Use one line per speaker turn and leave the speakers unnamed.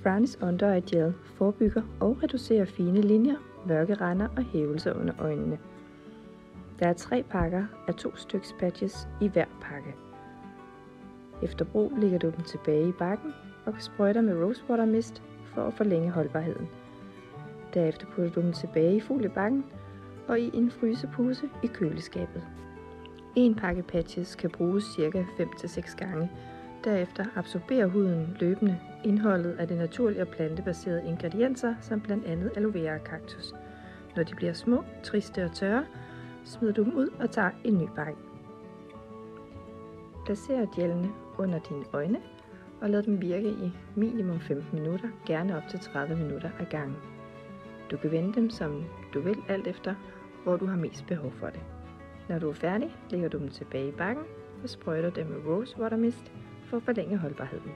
France Under Eye Gel forebygger og reducerer fine linjer, mørke render og hævelser under øjnene. Der er 3 pakker af 2 styks patches i hver pakke. Efter brug lægger du dem tilbage i bakken og sprøjter med Rosewater Mist for at forlænge holdbarheden. Derefter putter du dem tilbage i foliebakken og i en frysepose i køleskabet. En pakke patches kan bruges ca. 5-6 gange. Derefter absorberer huden løbende indholdet af de naturlige og plantebaserede ingredienser, som blandt andet aloe vera og kaktus. Når de bliver små, triste og tørre, smider du dem ud og tager en ny pakke. Placer gelene under dine øjne og lad dem virke i minimum 15 minutter, gerne op til 30 minutter ad gangen. Du kan vende dem som du vil, alt efter hvor du har mest behov for det. Når du er færdig, lægger du dem tilbage i bakken og sprøjter dem med Rosewater Mist for at forlænge holdbarheden.